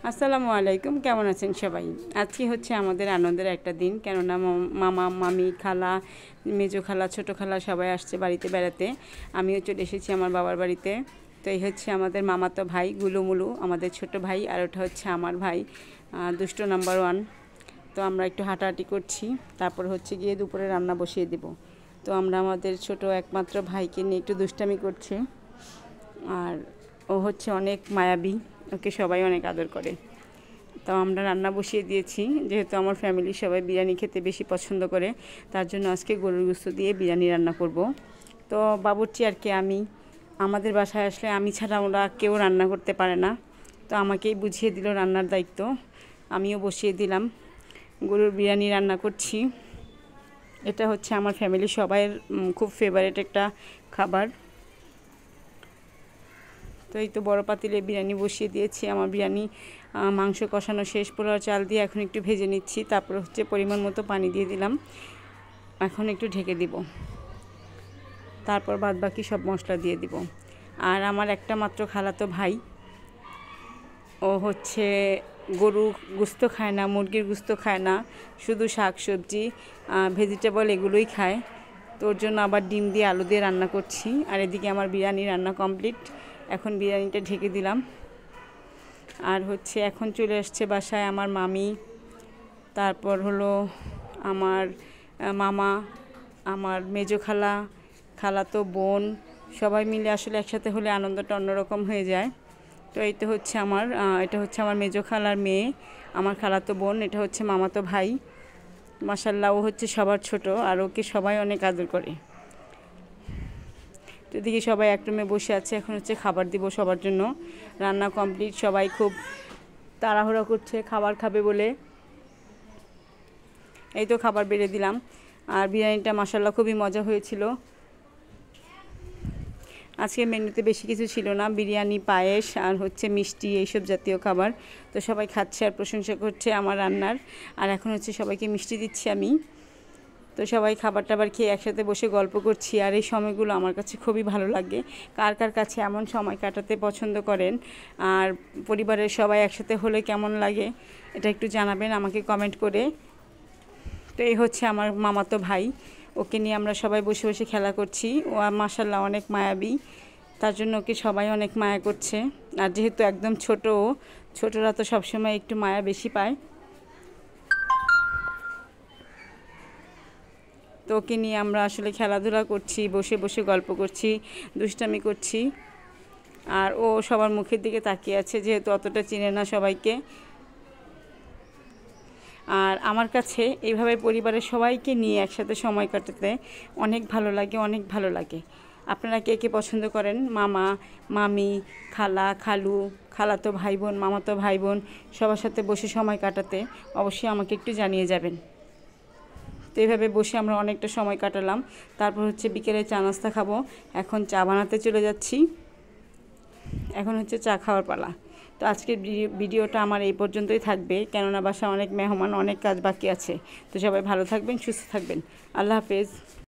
আসসালামু আলাইকুম, কেমন আছেন সবাই? আজকে হচ্ছে আমাদের আনন্দের একটা দিন, কেননা মামা মামি খালা মেজো খালা ছোটো খালা সবাই আসছে বাড়িতে বেড়াতে। আমিও চলে এসেছি আমার বাবার বাড়িতে। তো এই হচ্ছে আমাদের মামাতো ভাই গুলুমুলু, আমাদের ছোট ভাই, আর ওটা হচ্ছে আমার ভাই দুষ্ট নাম্বার 1। তো আমরা একটু হাঁটাহাঁটি করছি, তারপর হচ্ছে গিয়ে দুপুরে রান্না বসিয়ে দেব। তো আমরা আমাদের ছোট একমাত্র ভাইকে নিয়ে একটু দুষ্টামি করছি, আর ও হচ্ছে অনেক মায়াবী, ওকে সবাই অনেক আদর করে। তো আমরা রান্না বসিয়ে দিয়েছি, যেহেতু আমার ফ্যামিলির সবাই বিরিয়ানি খেতে বেশি পছন্দ করে, তার জন্য আজকে গরুর গোশত দিয়ে বিরিয়ানি রান্না করব। তো বাবুর্চি আর কি আমি, আমাদের বাসায় আসলে আমি ছাড়া ওরা কেউ রান্না করতে পারে না, তো আমাকেই বুঝিয়ে দিল রান্নার দায়িত্ব। আমিও বসিয়ে দিলাম, গরুর বিরিয়ানি রান্না করছি। এটা হচ্ছে আমার ফ্যামিলির সবাইয়ের খুব ফেভারিট একটা খাবার। তো এই তো বড় পাতিলে বিরিয়ানি বসিয়ে দিয়েছি। আমার বিরিয়ানি মাংস কষানো শেষ, পোলাও চাল দিয়ে এখন একটু ভেজে নিচ্ছি, তারপর হচ্ছে পরিমাণ মতো পানি দিয়ে দিলাম। এখন একটু ঢেকে দিব, তারপর বাদ বাকি সব মশলা দিয়ে দিব। আর আমার একটা মাত্র খালাতো ভাই, ও হচ্ছে গরু গোস্ত খায় না, মুরগির গোস্ত খায় না, শুধু শাক সবজি ভেজিটেবল এগুলোই খায়। তো ওর জন্য আবার ডিম দিয়ে আলু দিয়ে রান্না করছি। আর এদিকে আমার বিরিয়ানি রান্না কমপ্লিট, এখন বিরিয়ানিটা ঢেকে দিলাম। আর হচ্ছে এখন চলে আসছে বাসায় আমার মামি, তারপর হলো আমার মামা, আমার মেজো খালা, খালাতো বোন, সবাই মিলে আসলে একসাথে হলে আনন্দটা অন্যরকম হয়ে যায়। তো এইটা হচ্ছে এটা হচ্ছে আমার মেজো খালার মেয়ে, আমার খালাতো বোন, এটা হচ্ছে মামাতো ভাই। মাশাআল্লাহ, ও হচ্ছে সবার ছোট, আর ওকে সবাই অনেক আদর করে। তো এদিকে সবাই এক রুমে বসে আছে, এখন হচ্ছে খাবার দিব সবার জন্য। রান্না কমপ্লিট, সবাই খুব তাড়াহুড়া করছে খাবার খাবে বলে। এই তো খাবার বেড়ে দিলাম। আর বিরিয়ানিটা মাশাআল্লাহ খুবই মজা হয়েছিল। আজকে মেনুতে বেশি কিছু ছিল না, বিরিয়ানি, পায়েস আর হচ্ছে মিষ্টি, এইসব জাতীয় খাবার। তো সবাই খাচ্ছে আর প্রশংসা করছে আমার রান্নার। আর এখন হচ্ছে সবাইকে মিষ্টি দিচ্ছি আমি। তো সবাই খাবার টাবার খেয়ে একসাথে বসে গল্প করছি, আর এই সময়গুলো আমার কাছে খুবই ভালো লাগে। কার কার কাছে এমন সময় কাটাতে পছন্দ করেন, আর পরিবারের সবাই একসাথে হলে কেমন লাগে, এটা একটু জানাবেন আমাকে কমেন্ট করে। তো এই হচ্ছে আমার মামাতো ভাই, ওকে নিয়ে আমরা সবাই বসে বসে খেলা করছি। ও মাশাআল্লাহ অনেক মায়াবী, তার জন্য ওকে সবাই অনেক মায়া করছে। আর যেহেতু একদম ছোট, ছোটরা তো সবসময় একটু মায়া বেশি পায়। তো ওকে নিয়ে আমরা আসলে খেলাধুলা করছি, বসে বসে গল্প করছি, দুষ্টামি করছি। আর ও সবার মুখের দিকে তাকিয়ে আছে, যেহেতু অতটা চিনে না সবাইকে। আর আমার কাছে এইভাবে পরিবারের সবাইকে নিয়ে একসাথে সময় কাটাতে অনেক ভালো লাগে, অনেক ভালো লাগে। আপনারা কে কে পছন্দ করেন মামা মামি, খালা খালু, খালাতো ভাই বোন, মামাতো ভাই বোন সবার সাথে বসে সময় কাটাতে? অবশ্যই আমাকে একটু জানিয়ে যাবেন। তো এইভাবে বসে আমরা অনেকটা সময় কাটালাম। তারপর হচ্ছে বিকেলে চা নাস্তা খাবো, এখন চা বানাতে চলে যাচ্ছি। এখন হচ্ছে চা খাওয়ার পালা। তো আজকের ভিডিওটা আমার এই পর্যন্তই থাকবে, কেননা বাসায় অনেক মেহমান, অনেক কাজ বাকি আছে। তো সবাই ভালো থাকবেন, সুস্থ থাকবেন। আল্লাহ হাফেজ।